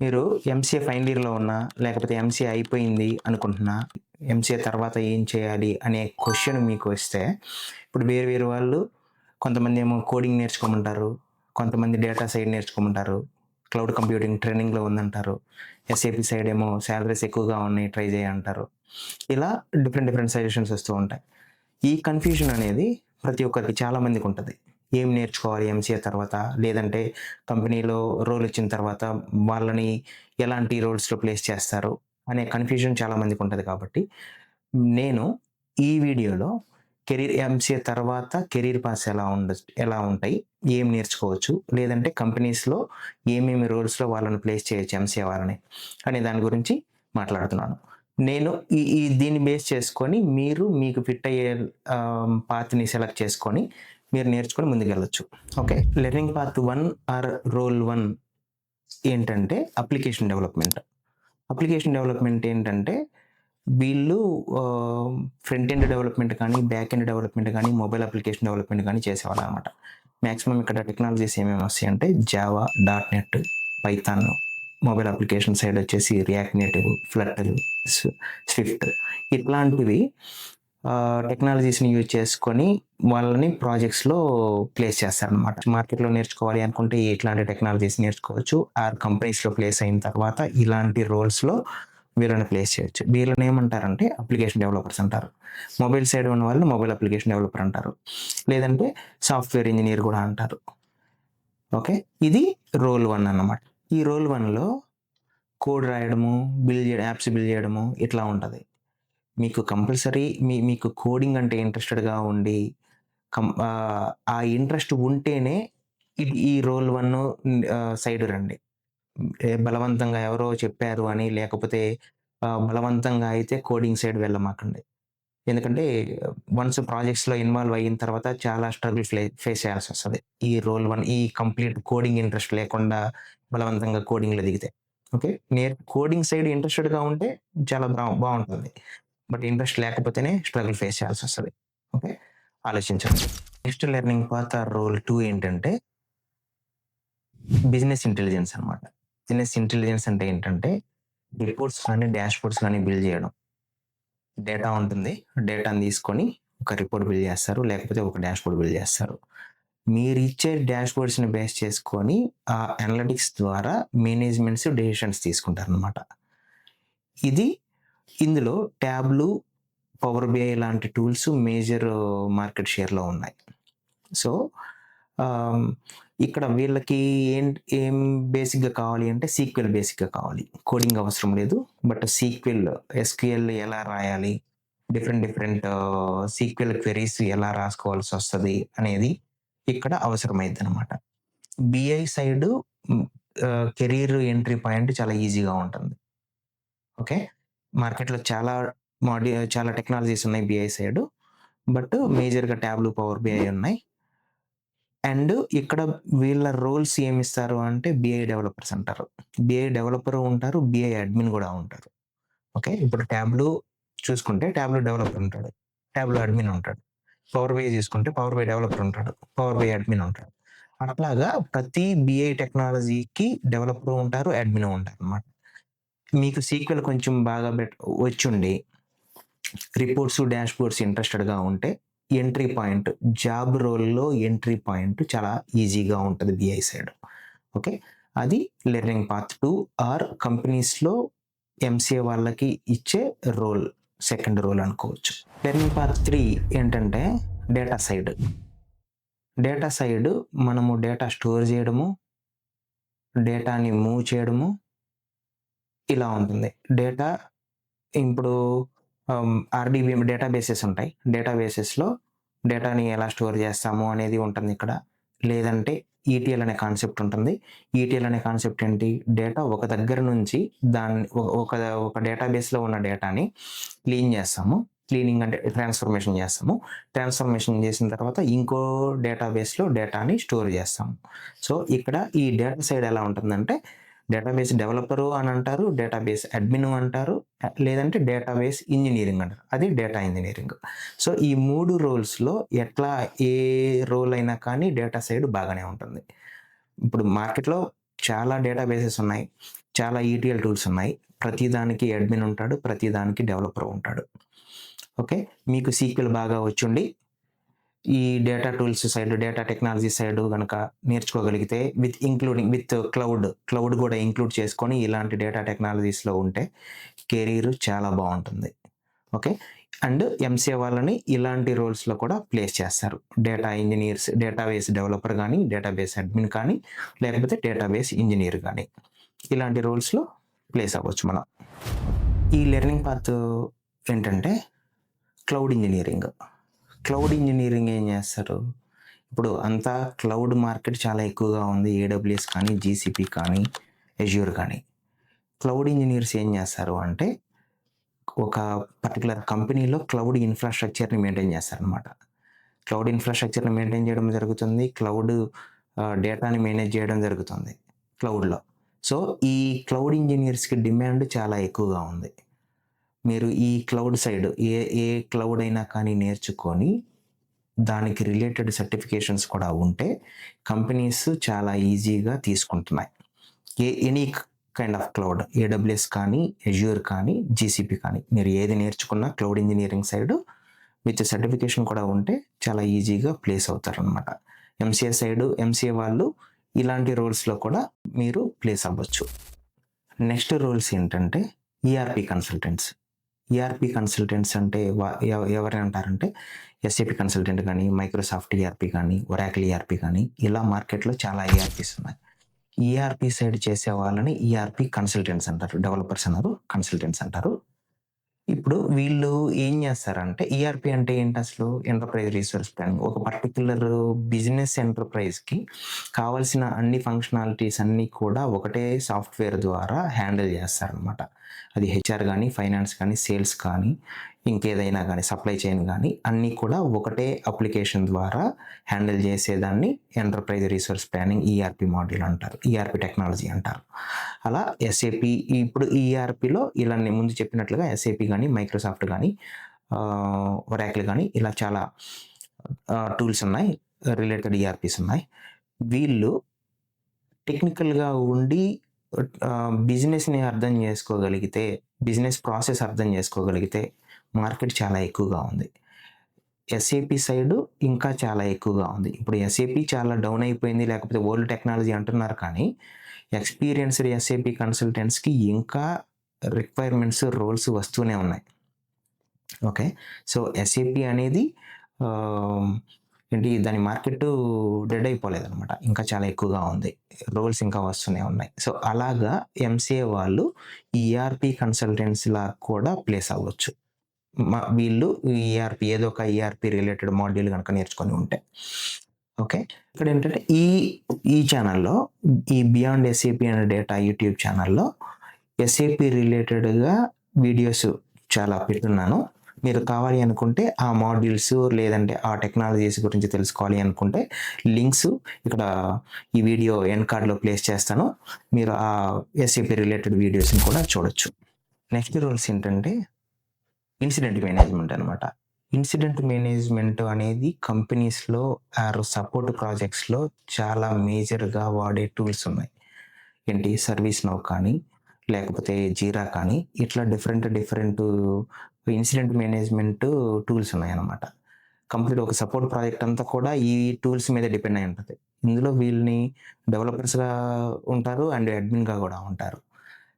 మీరు MCA final ఇయర్‌లో ఉన్నా, లేకపోతే ఎంసీఏ అయిపోయింది అనుకుంటున్నా, ఎంసీఏ తర్వాత ఏం చేయాలి అనే క్వెషన్ మీకు వస్తే, ఇప్పుడు వేరు వేరు వాళ్ళు కొంతమందేమో కోడింగ్ నేర్చుకోమంటారు. కొంతమంది డేటా సైడ్ నేర్చుకోమంటారు. క్లౌడ్ కంప్యూటింగ్ ట్రైనింగ్‌లో ఉందంటారు. ఎస్ఏపీ సైడ్ ఏమో సాలరీస్ ఎక్కువగా ఉన్నాయి ట్రై చేయి అంటారు. ఇలా డిఫరెంట్ డిఫరెంట్ సజెషన్స్ వస్తూ ఉంటాయి. ఈ కన్‌ఫ్యూజన్ అనేది ప్రతి ఒక్కరికి చాలా మందికుంటది. ఏం నేర్చుకోవాలి ఎంసీఏ తర్వాత? లేదంటే కంపెనీలో రోల్ ఇచ్చిన తర్వాత వాళ్ళని ఎలాంటి రోల్స్‌లో ప్లేస్ చేస్తారు? అనే కన్‌ఫ్యూజన్ చాలా మందికుంటది కాబట్టి, నేను ఈ వీడియోలో ఎంసీఏ తర్వాత కెరీర్ పాత్స్ ఎలా ఉంటాయి? ఏం నేర్చుకోవచ్చు? లేదంటే కంపెనీస్‌లో ఏమేమి రోల్స్‌లో వాళ్ళని ప్లేస్ చేయొచ్చు ఎంసీఏ వాళ్ళని? అనే దాని గురించి మాట్లాడుతున్నాను. నేను ఈ ఈ దీన్ని బేస్ చేసుకొని మీరు మీకు ఫిట్ అయ్యే పాత్‌ని సెలెక్ట్ చేసుకొని మీరు నేర్చుకొని ముందుకెళ్ళొచ్చు. Okay. Learning path 1 or role 1 ఏంటంటే అప్లికేషన్ డెవలప్‌మెంట్. అప్లికేషన్ డెవలప్‌మెంట్ ఏంటంటే వీళ్ళు ఫ్రంట్ ఎండ్ డెవలప్‌మెంట్ కానీ, బ్యాక్ ఎండ్ డెవలప్‌మెంట్ కానీ, మొబైల్ అప్లికేషన్ డెవలప్‌మెంట్ కానీ చేసేవాళ్ళనమాట. మాక్సిమం ఇక్కడ టెక్నాలజీస్ ఏమేమి వస్తాయంటే Java, dot net, Python, mobile application side వచ్చేసి రియాక్ట్ నేటివ్, ఫ్లటర్, స్విఫ్ట్ ఇట్లాంటివి టెక్నాలజీస్‌ని యూజ్ చేసుకొని వాళ్ళని ప్రాజెక్ట్స్‌లో ప్లేస్ చేస్తారనమాట. మార్కెట్‌లో నేర్చుకోవాలి అనుకుంటే ఇట్లాంటి టెక్నాలజీస్ నేర్చుకోవచ్చు. ఆర్ కంపెనీస్‌లో ప్లేస్ అయిన తర్వాత ఇలాంటి రోల్స్‌లో వీళ్ళని ప్లేస్ చేయొచ్చు. వీళ్ళని ఏమంటారంటే అప్లికేషన్ డెవలపర్స్ అంటారు. మొబైల్ సైడ్ ఉన్న వాళ్ళని మొబైల్ అప్లికేషన్ డెవలపర్ అంటారు. లేదంటే సాఫ్ట్‌వేర్ ఇంజినీర్ గూడా అంటారు. ఓకే. ఇది రోల్ 1 అన్నమాట. ఈ రోల్ 1లో కోడ్ రాయడము, యాప్స్ బిల్డ్ చేయడము ఇట్లా ఉంటది. మీకు కంపల్సరీ మీకు కోడింగ్ అంటే ఇంట్రెస్టెడ్‌గా ఉండి ఆ ఇంట్రెస్ట్ ఉంటేనే ఈ రోల్ 1 సైడ్ రండి. బలవంతంగా ఎవరో చెప్పారు అని లేకపోతే బలవంతంగా అయితే కోడింగ్ సైడ్ వెళ్ళమాకండి. ఎందుకంటే వన్స్ ప్రాజెక్ట్స్‌లో ఇన్వాల్వ్ అయిన తర్వాత చాలా స్ట్రగుల్ ఫేస్ చేయాల్సొస్తది. ఈ రోల్ 1 ఈ కంప్లీట్ కోడింగ్ ఇంట్రెస్ట్ లేకుండా బలవంతంగా కోడింగ్‌లో దిగితే. ఓకే. కోడింగ్ సైడ్ ఇంట్రెస్టెడ్‌గా ఉంటే చాలా బావుంటుంది. బట్ ఇంట్రెస్ట్ లేకపోతేనే స్ట్రగుల్ ఫేస్ చేయాల్సొస్తది. ఓకే. ఆలోచించండి. Next learning path or role 2 ఏంటంటే బిజినెస్ ఇంటెలిజెన్స్ అనమాట. బిజినెస్ ఇంటెలిజెన్స్ అంటే ఏంటంటే రిపోర్ట్స్ కానీ, డాష్‌బోర్డ్స్ గాని బిల్డ్ చేయడం. డేటా ఉంటుంది. డేటాని తీసుకొని ఒక రిపోర్ట్ బిల్డ్ చేస్తారు. లేకపోతే ఒక డాష్‌బోర్డ్ బిల్డ్ చేస్తారు. మీరిచ్చే డాష్‌బోర్డ్స్‌ని బేస్ చేసుకొని ఆ అనలిటిక్స్ ద్వారా మేనేజ్మెంట్స్ డెసిషన్స్ తీసుకుంటారనమాట. ఇది ఇందులో ట్యాబ్‌లు, పవర్ బిఐ లాంటి టూల్స్ మేజర్ మార్కెట్ షేర్‌లో ఉన్నాయి. సో, ఆహ్, ఇక్కడ వీళ్ళకి ఏం బేసిక్‌గా కావాలి అంటే బేసిక్‌గా కావాలి. కోడింగ్ అవసరం లేదు. బట్ ఎస్‌క్యూఎల్ ఎలా రాయాలి? డిఫరెంట్ డిఫరెంట్ సీక్వెల్ క్వెరీస్ ఎలా రాసుకోవాల్సొస్తది అనేది ఇక్కడ అవసరమైద్దనమాట. బిఐ సైడు హ్మ్, కెరీర్ ఎంట్రీ పాయింట్ చాలా ఈజీగా ఉంటుంది. ఓకే. మార్కెట్‌లో చాలా టెక్నాలజీస్ ఉన్నాయి బిఐ సైడు. బట్ మేజర్‌గా ట్యాబ్‌లు, పవర్ బిఐ ఉన్నాయి. అండ్ ఇక్కడ వీళ్ళ రోల్స్ ఏమిస్తారు అంటే బిఐ డెవలపర్స్ అంటారు. బిఐ డెవలపరు ఉంటారు. బిఐ అడ్మిన్ గూడా ఉంటారు. ఓకే. ఇప్పుడు ట్యాబ్‌లో చూసుకుంటే ట్యాబ్‌లో డెవలపర్ ఉంటాడు. ట్యాబ్‌లో అడ్మిన్ ఉంటాడు. పవర్ బిఐ చూసుకుంటే పవర్ బిఐ డెవలపర్ ఉంటాడు. పవర్ బిఐ అడ్మిన్ ఉంటాడు. అట్లాగా ప్రతి బిఐ టెక్నాలజీకి డెవలపరు ఉంటారు. అడ్మిన్ ఉంటారనమాట. మీకు సీక్వెల్ కొంచెం బాగా వచ్చుండి రిపోర్ట్స్, డాష్‌బోర్డ్స్ ఇంట్రెస్టెడ్‌గా ఉంటే జాబ్ రోల్‌లో ఎంట్రీ పాయింట్ చాలా ఈజీగా ఉంటది బిఐ సైడ్. ఓకే. అది లెర్నింగ్ పాత్ 2 ఆర్ కంపెనీస్‌లో ఎంసీఏ వాళ్ళకి ఇచ్చే రోల్. సెకండ్ రోల్ అనుకోవచ్చు. లెర్నింగ్ పాత్ 3 ఏంటంటే డేటా సైడ్. డేటా సైడ్ మనము డేటా స్టోర్ చేయడము, డేటాని మూవ్ చేయడము ఇలా ఉంటుంది. డేటా ఇప్పుడు ఆర్‌డిబి డేటాబేసెస్ ఉంటాయి. డేటాబేసెస్‌లో డేటాని ఎలా స్టోర్ చేస్తాము అనేది ఉంటుందిక్కడ. లేదంటే ఈటీఎల్ అనే కాన్సెప్ట్ ఉంటుంది. ఈటీఎల్ అనే కాన్సెప్ట్ ఏంటి? డేటా ఒక దగ్గర నుంచి దాన్ని ఒక ఒక డేటాబేస్‌లో ఉన్న డేటాని క్లీన్ చేస్తాము. క్లీనింగ్ అంటే ట్రాన్స్‌ఫర్మేషన్ చేస్తాము. ట్రాన్స్‌ఫర్మేషన్ చేసిన తర్వాత ఇంకో డేటాబేస్‌లో డేటాని స్టోర్ చేస్తాము. సో, ఇక్కడ ఈ డేటా సైడ్ ఎలా ఉంటుందంటే డేటాబేస్ డెవలపరు అని అంటారు. డేటాబేస్ అడ్మిన్ అంటారు. లేదంటే డేటాబేస్ ఇంజినీరింగ్ అంటారు. అది డేటా ఇంజినీరింగ్. సో, ఈ 3 రోల్స్‌లో ఏ రోల్ అయినా కానీ డేటా సైడ్ బాగానే ఉంటుంది. ఇప్పుడు మార్కెట్‌లో చాలా డేటాబేసెస్ ఉన్నాయి. చాలా ఈటీఎల్ టూల్స్ ఉన్నాయి. ప్రతి దానికి అడ్మిన్ ఉంటాడు. ప్రతి దానికి డెవలపర్ ఉంటాడు. ఓకే. మీకు సీక్వెల్ బాగా వచ్చుండి ఈ data tools side, data technology side గనక నేర్చుకోగలిగితే విత్ క్లౌడ్ కూడా ఇంక్లూడ్ చేసుకొని ఇలాంటి డేటా టెక్నాలజీస్‌లో ఉంటే కెరీర్ చాలా బావుంటుంది. ఓకే. అండ్ ఎంసీఏ వాళ్ళని ఇలాంటి రోల్స్‌లో కూడా ప్లేస్ చేస్తారు. డేటా ఇంజినీర్స్, డేటాబేస్ డెవలపర్ గానీ, డేటాబేస్ అడ్మిన్ కానీ, లేకపోతే డేటాబేస్ ఇంజినీర్ గానీ, ఇలాంటి రోల్స్‌లో ప్లేస్ అవ్వచ్చు మనం. ఈ లెర్నింగ్ పాత్ ఏంటంటే క్లౌడ్ ఇంజినీరింగ్. క్లౌడ్ ఇంజినీరింగ్ ఏం చేస్తారు? ఇప్పుడు అంతా క్లౌడ్ మార్కెట్ చాలా ఎక్కువగా ఉంది. ఏడబ్ల్యూఎస్ కానీ, జీసీపీ కానీ, అజ్యూర్ కానీ. క్లౌడ్ ఇంజినీర్స్ ఏం చేస్తారు అంటే ఒక పర్టిక్యులర్ కంపెనీలో క్లౌడ్ ఇన్ఫ్రాస్ట్రక్చర్‌ని మెయింటైన్ చేస్తారనమాట. క్లౌడ్ ఇన్ఫ్రాస్ట్రక్చర్‌ని మెయింటైన్ చేయడం జరుగుతుంది. క్లౌడ్ డేటాని మేనేజ్ చేయడం జరుగుతుంది క్లౌడ్‌లో. సో, ఈ క్లౌడ్ ఇంజినీర్స్‌కి డిమాండ్ చాలా ఎక్కువగా ఉంది. మీరు ఈ క్లౌడ్ సైడ్ ఏ క్లౌడ్ అయినా కానీ నేర్చుకొని, దానికి రిలేటెడ్ సర్టిఫికేషన్స్ కూడా ఉంటే కంపెనీస్ చాలా ఈజీగా తీసుకుంటున్నాయి. Any kind of cloud, AWS కానీ, అజ్యూర్ కానీ, జీసీపీ కానీ మీరు ఏది నేర్చుకున్నా cloud engineering side with certification కూడా ఉంటే చాలా ఈజీగా ప్లేస్ అవుతారనమాట. ఎంసీఏ వాళ్ళు ఇలాంటి రోల్స్‌లో కూడా మీరు ప్లేస్ అవ్వచ్చు. నెక్స్ట్ రోల్స్ ఏంటంటే ఈఆర్‌పీ కన్సల్టెంట్స్. ఈఆర్‌పీ కన్సల్టెంట్స్ అంటే ఎవరిని అంటారంటే ఎస్ఏపీ కన్సల్టెంట్ కానీ, మైక్రోసాఫ్ట్ ఈఆర్‌పీ కానీ, ఒరాకిల్ ఈఆర్‌పీ కానీ ఇలా మార్కెట్‌లో చాలా ఈఆర్‌పీస్ ఉన్నాయి. ఈఆర్‌పీ సైడ్ చేసే వాళ్ళని ఈఆర్‌పీ కన్సల్టెంట్స్ అంటారు. డెవలపర్స్ అన్నారు, కన్సల్టెంట్స్ అంటారు. ఇప్పుడు వీళ్ళు ఏం చేస్తారంటే ఈఆర్‌పీ అంటే ఏంటి అసలు? Enterprise resource planning. ఒక పర్టిక్యులర్ బిజినెస్ ఎంటర్ప్రైజ్‌కి కావాల్సిన అన్ని ఫంక్షనాలిటీస్ అన్నీ కూడా ఒకటే సాఫ్ట్‌వేర్ ద్వారా హ్యాండిల్ చేస్తారనమాట. అది హెచ్ఆర్ గానీ, ఫైనాన్స్ కానీ, సేల్స్ కానీ, ఇంకేదైనా గానీ, సప్లై చైన్ గానీ అన్నీ కూడా ఒకటే అప్లికేషన్ ద్వారా హ్యాండిల్ చేసేదాన్ని enterprise resource planning ERP module అంటారు. ఈఆర్‌పీ టెక్నాలజీ అంటారు. అలా ఎస్ఏపీ ఇప్పుడు ఈఆర్‌పీలో ఇలా నేను ముందు చెప్పినట్లుగా ఎస్ఏపీ కానీ, మైక్రోసాఫ్ట్ కానీ, ఒరాకిల్ కానీ ఇలా చాలా టూల్స్ ఉన్నాయి. రిలేటెడ్ ఈఆర్‌పీస్ ఉన్నాయి. వీళ్ళు టెక్నికల్‌గా ఉండి బిజినెస్‌ని అర్థం చేసుకోగలిగితే, బిజినెస్ ప్రాసెస్ అర్థం చేసుకోగలిగితే మార్కెట్ చాలా ఎక్కువగా ఉంది. ఎస్ఏపీ సైడ్ ఇంకా చాలా ఎక్కువగా ఉంది. ఇప్పుడు ఎస్ఏపీ చాలా డౌన్ అయిపోయింది, లేకపోతే ఓల్డ్ టెక్నాలజీ అంటున్నారు కానీ, ఎక్స్‌పీరియన్స్‌డ్ ఎస్ఏపీ కన్సల్టెంట్స్‌కి ఇంకా రిక్వైర్మెంట్స్, రోల్స్ వస్తూనే ఉన్నాయి. ఓకే. సో, ఎస్ఏపీ అనేది దాని మార్కెట్ డెడ్ అయిపోలేదనమాట. ఇంకా చాలా ఎక్కువగా ఉంది. రోల్స్ ఇంకా వస్తూనే ఉన్నాయి. సో, అలాగా ఎంసీఏ వాళ్ళు ఈఆర్‌పీ కన్సల్టెంట్స్‌లా కూడా ప్లేస్ అవ్వచ్చు. వీళ్ళు ఈఆర్‌పీ ఏదో ఒక ఈఆర్‌పీ రిలేటెడ్ మాడ్యూల్ గనక నేర్చుకొని ఉంటే. ఓకే. ఇక్కడేంటంటే ఈ ఛానెల్‌లో ఈ beyond SAP and data YouTube ఛానెల్‌లో ఎస్ఏపీ రిలేటెడ్‌గా వీడియోస్ చాలా పెట్టున్నాను. మీరు కావాలి అనుకుంటే ఆ మాడ్యూల్స్ లేదంటే ఆ టెక్నాలజీస్ గురించి తెలుసుకోవాలి అనుకుంటే లింక్స్ ఇక్కడ ఈ వీడియో ఎండ్ కార్డ్‌లో ప్లేస్ చేస్తాను. మీరు ఆ ఎస్ఏపీ రిలేటెడ్ వీడియోస్‌ని కూడా చూడొచ్చు. నెక్స్ట్ రోల్స్ ఏంటంటే ఇన్సిడెంట్ మేనేజ్మెంట్ అనమాట. ఇన్సిడెంట్ మేనేజ్మెంట్ అనేది కంపెనీస్‌లో సపోర్ట్ ప్రాజెక్ట్స్‌లో చాలా మేజర్‌గా వాడే టూల్స్ ఉన్నాయి. సర్వీస్ నౌ కానీ, లేకపోతే జీరా కానీ ఇట్లా డిఫరెంట్ ఇన్సిడెంట్ మేనేజ్మెంట్ టూల్స్ ఉన్నాయన్నమాట. కంప్లీట్ ఒక సపోర్ట్ ప్రాజెక్ట్ అంతా కూడా ఈ టూల్స్ మీద డిపెండ్ అయి ఉంటది. ఇందులో వీళ్ళని డెవలపర్స్‌గా ఉంటారు అండ్ అడ్మిన్‌గా కూడా ఉంటారు.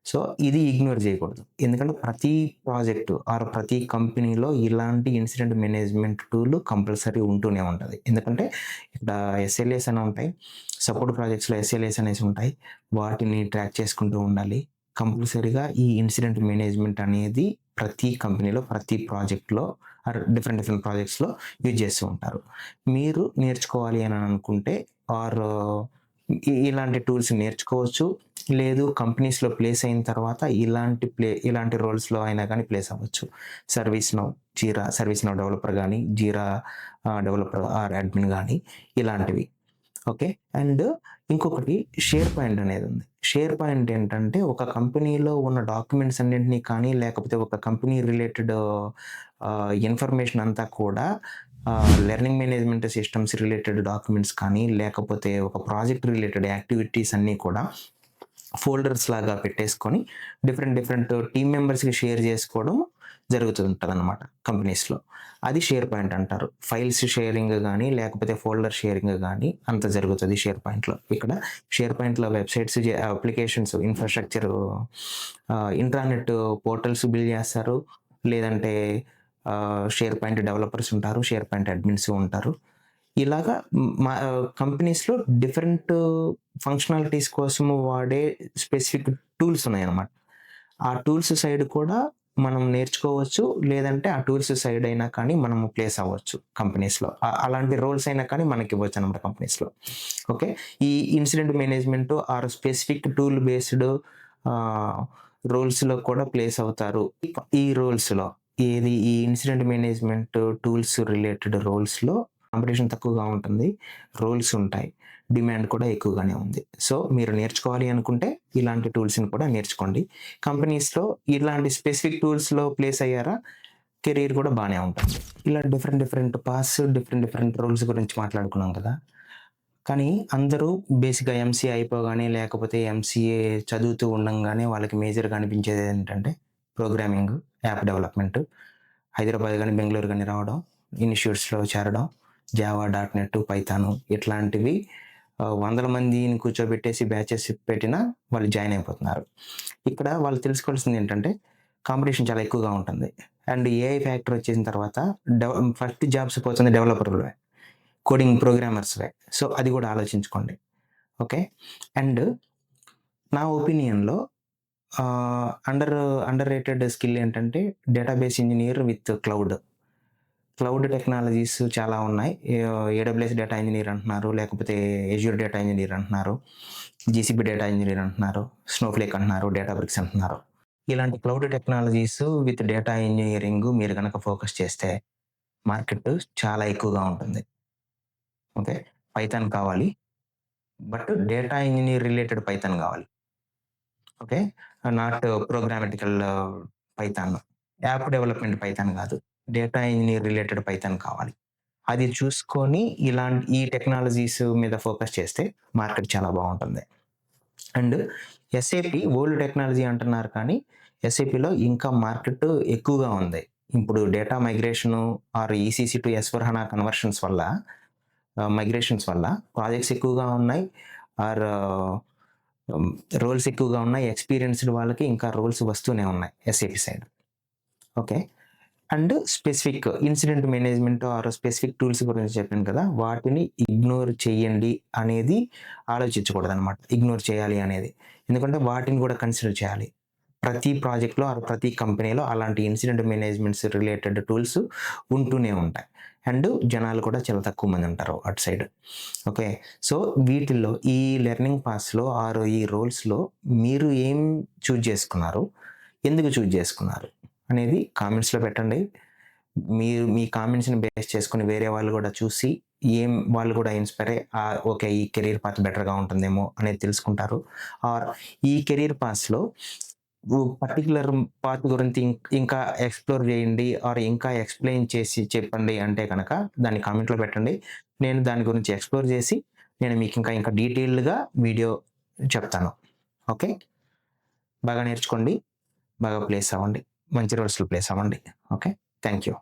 సో, ఇది ఇగ్నోర్ చేయకూడదు. ఎందుకంటే ప్రతి ప్రాజెక్టు ప్రతి కంపెనీలో ఇలాంటి ఇన్సిడెంట్ మేనేజ్మెంట్ టూల్ కంపల్సరీ ఉంటూనే ఉంటది. ఎందుకంటే ఇక్కడ ఎస్ఎల్ఏస్ అని ఉంటాయి. సపోర్ట్ ప్రాజెక్ట్స్‌లో ఎస్ఎల్ఏస్ అనేసి ఉంటాయి. వాటిని ట్రాక్ చేసుకుంటూ ఉండాలి. కంపల్సరీగా ఈ ఇన్సిడెంట్ మేనేజ్మెంట్ అనేది ప్రతి కంపెనీలో, ప్రతి ప్రాజెక్ట్‌లో డిఫరెంట్ ప్రాజెక్ట్స్‌లో యూజ్ చేస్తూ ఉంటారు. మీరు నేర్చుకోవాలి అని అనుకుంటే ఇలాంటి టూల్స్ నేర్చుకోవచ్చు. లేదు కంపెనీస్‌లో ప్లేస్ అయిన తర్వాత ఇలాంటి రోల్స్‌లో అయినా గానీ ప్లేస్ అవ్వచ్చు. సర్వీస్ నౌ డెవలపర్ గానీ, జీరా డెవలపర్ అడ్మిన్ గానీ ఇలాంటివి. ఓకే. అండ్ ఇంకొకటి షేర్ పాయింట్ అనేది ఉంది. షేర్ పాయింట్ ఏంటంటే ఒక కంపెనీలో ఉన్న డాక్యుమెంట్స్ అన్నింటిని కానీ, లేకపోతే ఒక కంపెనీ రిలేటెడ్ ఇన్ఫర్మేషన్ అంతా కూడా learning management systems related documents కానీ, లేకపోతే ఒక ప్రాజెక్ట్ రిలేటెడ్ యాక్టివిటీస్ అన్నీ కూడా ఫోల్డర్స్ లాగా పెట్టేసుకొని డిఫరెంట్ టీమ్ మెంబర్స్‌కి షేర్ చేసుకోవడం జరుగుతుంటదనమాట కంపెనీస్‌లో. అది షేర్ పాయింట్ అంటారు. ఫైల్స్ షేరింగ్ గానీ, లేకపోతే ఫోల్డర్ షేరింగ్ గానీ అంత జరుగుతది షేర్ పాయింట్‌లో. ఇక్కడ షేర్ పాయింట్‌లో websites applications infrastructure intranet portals build చేస్తారు. లేదంటే షేర్ పాయింట్ డెవలపర్స్ ఉంటారు. షేర్ పాయింట్ అడ్మిన్స్ ఉంటారు. ఇలాగా కంపెనీస్‌లో డిఫరెంట్ ఫంక్షనాలిటీస్ కోసము వాడే స్పెసిఫిక్ టూల్స్ ఉన్నాయన్నమాట. ఆ టూల్స్ సైడ్ కూడా మనం నేర్చుకోవచ్చు. లేదంటే ఆ టూల్స్ సైడ్ అయినా కానీ మనము ప్లేస్ అవ్వచ్చు కంపెనీస్‌లో. అలాంటి రోల్స్ అయినా కానీ మనకివ్వచ్చనమాట కంపెనీస్‌లో. ఓకే. ఈ incident management or specific tool based ah, రోల్స్‌లో కూడా ప్లేస్ అవుతారు. ఈ రోల్స్‌లో ఈ ఇన్సిడెంట్ మేనేజ్‌మెంట్ టూల్స్ రిలేటెడ్ రోల్స్‌లో కాంపిటీషన్ తక్కువగా ఉంటుంది. రోల్స్ ఉంటాయి. డిమాండ్ కూడా ఎక్కువగానే ఉంది. సో, మీరు నేర్చుకోవాలి అనుకుంటే ఇలాంటి టూల్స్‌ని కూడా నేర్చుకోండి. కంపెనీస్‌లో ఇలాంటి స్పెసిఫిక్ టూల్స్‌లో ప్లేస్ అయ్యారా, కెరీర్ కూడా బానే ఉంటుంది. ఇలా డిఫరెంట్ పాస్, డిఫరెంట్ రోల్స్ గురించి మాట్లాడుకున్నాం కదా! కానీ అందరూ బేసిక్‌గా ఎంసీఏ అయిపోగానే లేకపోతే ఎంసీఏ చదువుతూ ఉండంగానే వాళ్ళకి మేజర్‌గా అనిపించేదేంటంటే ప్రోగ్రామింగ్, యాప్ డెవలప్‌మెంట్. హైదరాబాద్ గాని, బెంగుళూరు గాని రావడం, ఇన్‌స్టిట్యూట్స్‌లో చేరడం, జావా, డాట్ నెట్, పైథాను ఇట్లాంటివి వందల మందిని కూర్చోబెట్టేసి బ్యాచెస్ పెట్టినా వాళ్ళు జాయిన్ అయిపోతున్నారు. ఇక్కడ వాళ్ళు తెలుసుకోవాల్సిందేంటంటే కాంపిటీషన్ చాలా ఎక్కువగా ఉంటుంది. అండ్ ఏఐ ఫ్యాక్టర్ వచ్చేసిన తర్వాత ఫస్ట్ జాబ్స్ పోతుంది డెవలపర్‌లవే, కోడింగ్ ప్రోగ్రామర్స్‌వే. సో, అది కూడా ఆలోచించుకోండి. ఓకే. అండ్ నా ఒపీనియన్‌లో అండర్ అండర్ రేటెడ్ స్కిల్ ఏంటంటే database engineer with cloud. Cloud technologies చాలా ఉన్నాయి. ఏడబ్ల్యూఎస్ డేటా ఇంజినీర్ అంటున్నారు. లేకపోతే అజ్యూర్ డేటా ఇంజినీర్ అంటున్నారు. జీసీపీ డేటా ఇంజినీర్ అంటున్నారు. స్నోఫ్లేక్ అంటున్నారు. డేటాబ్రిక్స్ అంటున్నారు. ఇలాంటి cloud technologies with data engineering మీరు గనక ఫోకస్ చేస్తే మార్కెట్ చాలా ఎక్కువగా ఉంటుంది. ఓకే. పైథాన్ కావాలి. But data engineer related Python గావాలి. Okay. Not programmatical Python. App development Python గాదు. డేటా ఇంజినీర్ రిలేటెడ్ పైథాన్ కావాలి. అది చూసుకొని ఈ టెక్నాలజీస్ మీద ఫోకస్ చేస్తే మార్కెట్ చాలా బావుంటుంది. అండ్ ఎస్ఏపీ ఓల్డ్ టెక్నాలజీ అంటున్నారు కానీ ఎస్ఏపీలో ఇంకా మార్కెట్ ఎక్కువగా ఉంది. ఇప్పుడు data migration or ECC to S4HANA conversions వల్ల మైగ్రేషన్స్ వల్ల ప్రాజెక్ట్స్ ఎక్కువగా ఉన్నాయి. ఆర్ హ్మ్, రోల్స్ ఎక్కువగా ఉన్నాయి. ఎక్స్‌పీరియన్స్‌డ్ వాళ్ళకి ఇంకా రోల్స్ వస్తూనే ఉన్నాయి SAP side. Okay. And specific incident management or specific tools గురించి చెప్పాను కదా! వాటిని ఇగ్నోర్ చేయండి అనేది ఆలోచించకూడదనమాట. ఇగ్నోర్ చేయాలి అనేది. ఎందుకంటే వాటిని కూడా కన్సిడర్ చేయాలి. ప్రతి ప్రాజెక్ట్‌లో ఆర్ ప్రతి కంపెనీలో అలాంటి ఇన్సిడెంట్ మేనేజ్‌మెంట్స్ రిలేటెడ్ టూల్స్ ఉంటూనే ఉంటాయి. అండ్ జనాలు కూడా చాలా తక్కువ మంది ఉంటారు అటు సైడ్. ఓకే. సో, వీటిల్లో ఈ లెర్నింగ్ పాత్స్‌లో ఆర్ ఈ రోల్స్‌లో మీరు ఏం చూజ్ చేసుకున్నారు? ఎందుకు చూజ్ చేసుకున్నారు? అనేది కామెంట్స్‌లో పెట్టండి. మీరు మీ కామెంట్స్‌ని బేస్ చేసుకొని వేరే వాళ్ళు గూడా చూసి వాళ్ళు గూడా ఇన్‌స్పైర్ అయ్యి ఓకే. ఈ కెరియర్ పాత్ బెటర్‌గా ఉంటుందేమో అనేది తెలుసుకుంటారు. ఆర్ ఈ కెరియర్ పాత్స్‌లో పర్టిక్యులర్ పాత్ గురించి ఇంకా ఎక్స్‌ప్లోర్ చేయండి ఆర్ ఇంకా ఎక్స్‌ప్లెయిన్ చేసి చెప్పండి అంటే గనక దాన్ని కామెంట్‌లో పెట్టండి. నేను దాని గురించి ఎక్స్‌ప్లోర్ చేసి నేను మీకు ఇంకా డీటెయిల్డ్‌గా వీడియో చెప్తాను. ఓకే. బాగా నేర్చుకోండి. బాగా ప్లేస్ అవ్వండి. మంచి రోల్స్‌లో ప్లేస్ అవ్వండి. ఓకే. Thank you.